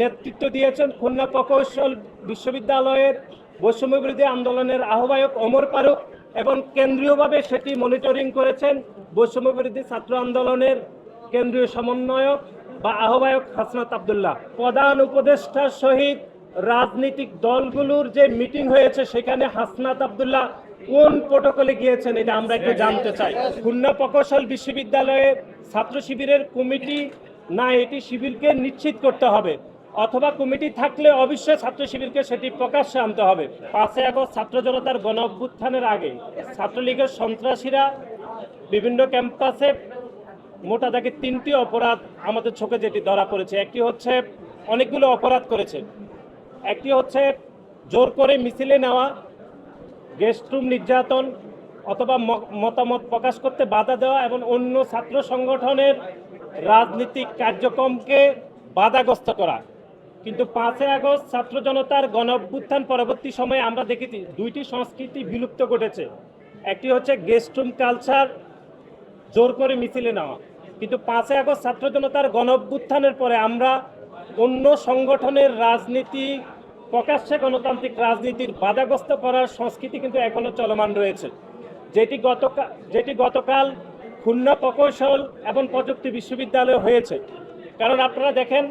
নেতৃত্ব দিয়েছেন খুলনা প্রকৌশল বিশ্ববিদ্যালয়ের বৈষম্য বিরোধী আন্দোলনের আহ্বায়ক ওমর ফারুক এবং কেন্দ্রীয়ভাবে সেটি মনিটরিং করেছেন বৈষম্য বিরোধী ছাত্র আন্দোলনের কেন্দ্রীয় সমন্বয়ক বা আহ্বায়ক হাসনাত আব্দুল্লাহ। প্রধান উপদেষ্টার সহিত রাজনৈতিক দলগুলোর যে মিটিং হয়েছে সেখানে হাসনাত আব্দুল্লাহ কোন প্রটোকলে গিয়েছেন এটা আমরা একটু জানতে চাই। খুলনা প্রকৌশল বিশ্ববিদ্যালয়ের ছাত্র শিবিরের কমিটি না এটি শিবিরকে নিশ্চিত করতে হবে, অথবা কমিটি থাকলে অবশ্যই ছাত্র শিবিরকে সেটি প্রকাশ্যে আনতে হবে। 5ই আগস্ট ছাত্র জনতার গণ অভ্যুত্থানের আগে ছাত্রলীগের সন্ত্রাসীরা বিভিন্ন ক্যাম্পাসে মোটা দাগে 3টি অপরাধ আমাদের চোখে যেটি ধরা পড়েছে। একটি হচ্ছে অনেকগুলো অপরাধ করেছে। একটি হচ্ছে জোর করে মিছিলে নেওয়া, গেস্ট রুম নির্যাতন অথবা মতামত প্রকাশ করতে বাধা দেওয়া এবং অন্য ছাত্র সংগঠনের রাজনৈতিক কার্যক্রমকে বাধাগ্রস্ত করা। কিন্তু 5ই আগস্ট ছাত্র জনতার গণ অভ্যুত্থান পরবর্তী সময়ে আমরা দেখেছি 2টি সংস্কৃতি বিলুপ্ত ঘটেছে। একটি হচ্ছে গেস্ট রুম কালচার, জোর করে মিছিলে নেওয়া। কিন্তু 5ই আগস্ট ছাত্র জনতার গণ অভ্যুত্থানের পরে আমরা অন্য সংগঠনের রাজনীতি, প্রকাশ্যে গণতান্ত্রিক রাজনীতির বাধাগ্রস্ত করার সংস্কৃতি কিন্তু এখনো চলমান রয়েছে, যেটি গতকাল খুলনা প্রকৌশল এবং প্রযুক্তি বিশ্ববিদ্যালয়ে হয়েছে। কারণ আপনারা দেখেন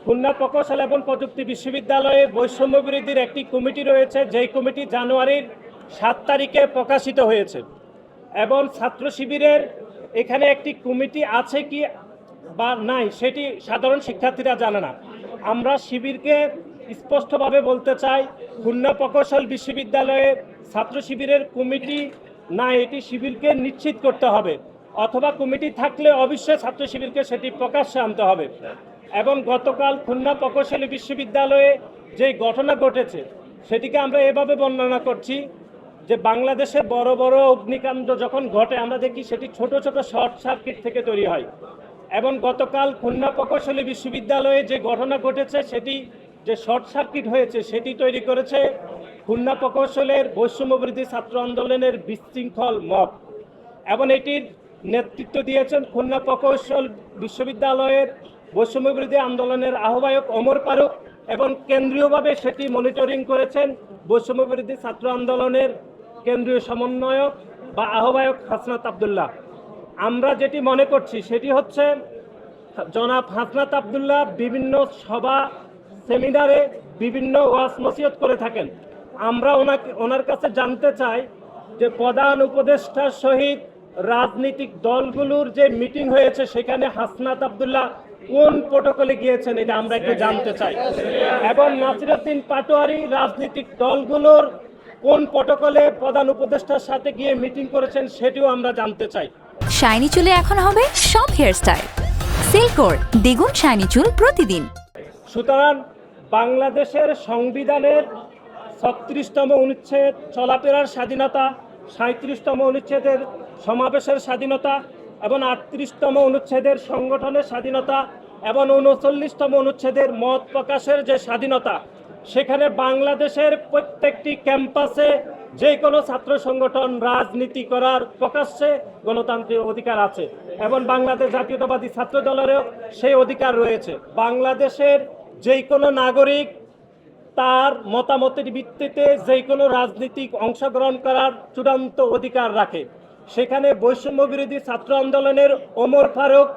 খুলনা প্রকৌশল এবং প্রযুক্তি বিশ্ববিদ্যালয়ে বৈষম্য বিরোধীর একটি কমিটি রয়েছে, যেই কমিটি জানুয়ারির 7 তারিখে প্রকাশিত হয়েছে। এবং ছাত্র শিবিরের এখানে একটি কমিটি আছে কি বা নাই সেটি সাধারণ শিক্ষার্থীরা জানে না। আমরা শিবিরকে স্পষ্টভাবে বলতে চাই, খুলনা প্রকৌশল বিশ্ববিদ্যালয়ের ছাত্র শিবিরের কমিটি না এটি শিবিরকে নিশ্চিত করতে হবে, অথবা কমিটি থাকলে অবশ্যই ছাত্র শিবিরকে সেটি প্রকাশ্যে আনতে হবে। এবং গতকাল খুলনা প্রকৌশল বিশ্ববিদ্যালয়ে যে ঘটনা ঘটেছে সেটিকে আমরা এভাবে বর্ণনা করছি যে বাংলাদেশে বড় বড় অগ্নিকাণ্ড যখন ঘটে আমরা দেখি সেটি ছোট ছোট শর্ট সার্কিট থেকে তৈরি হয়। এবং গতকাল খুলনা প্রকৌশলী বিশ্ববিদ্যালয়ে যে ঘটনা ঘটেছে সেটি যে শর্ট সার্কিট হয়েছে সেটি তৈরি করেছে খুলনা প্রকৌশলের বৈষম্য বিরোধী ছাত্র আন্দোলনের বিশৃঙ্খল মব। এবং এটির নেতৃত্ব দিয়েছেন খুলনা প্রকৌশল বিশ্ববিদ্যালয়ের বৈষম্য বিরোধী আন্দোলনের আহ্বায়ক ওমর ফারুক এবং কেন্দ্রীয়ভাবে সেটি মনিটরিং করেছেন বৈষম্য বিরোধী ছাত্র আন্দোলনের কেন্দ্রীয় সমন্বয়ক বা আহ্বায়ক হাসনাত আব্দুল্লাহ। আমরা যেটি মনে করছি সেটি হচ্ছে জনাব হাসনাত আব্দুল্লাহ বিভিন্ন সভা সেমিনারে বিভিন্ন ওয়াজ নসিহত করে থাকেন। আমরা ওনার কাছে জানতে চাই যে প্রধান উপদেষ্টার সহিত রাজনৈতিক দলগুলোর যে মিটিং হয়েছে সেখানে হাসনাত আব্দুল্লাহ কোন প্রটোকলে গিয়েছেন এটা আমরা একটু জানতে চাই। এবং নাসিরউদ্দিন পাটোয়ারি রাজনৈতিক দলগুলোর কোন প্রটোকলে প্রধান উপদেষ্টার সাথে গিয়ে মিটিং করেছেন সেটিও আমরা জানতে চাই। শাইনি চুলে এখন হবে সব হেয়ারস্টাইল। সিল্কোর দ্বিগুণ শাইনি চুল প্রতিদিন। সুতরাং বাংলাদেশের সংবিধানের 36তম অনুচ্ছেদ চলাফেরার স্বাধীনতা, 37তম অনুচ্ছেদের সমাবেশের স্বাধীনতা এবং 38তম অনুচ্ছেদের সংগঠনের স্বাধীনতা এবং 39তম অনুচ্ছেদের মত প্রকাশের যে স্বাধীনতা, সেখানে বাংলাদেশের প্রত্যেকটি ক্যাম্পাসে যে কোনো ছাত্র সংগঠন রাজনীতি করার প্রকাশ্যে গণতান্ত্রিক অধিকার আছে এবং বাংলাদেশ জাতীয়তাবাদী ছাত্র দলেরও সেই অধিকার রয়েছে। বাংলাদেশের যে কোনো নাগরিক তার মতামতের ভিত্তিতে যে কোনো রাজনীতিক অংশগ্রহণ করার চূড়ান্ত অধিকার রাখে। সেখানে বৈষম্য বিরোধী ছাত্র আন্দোলনের ওমর ফারুক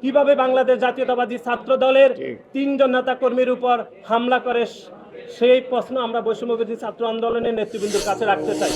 কিভাবে বাংলাদেশ জাতীয়তাবাদী ছাত্র দলের 3 জন নেতা কর্মীর উপর হামলা করে সেই প্রশ্ন আমরা বৈষম্য বিরোধী ছাত্র আন্দোলনের নেতৃবৃন্দের কাছে রাখতে চাই।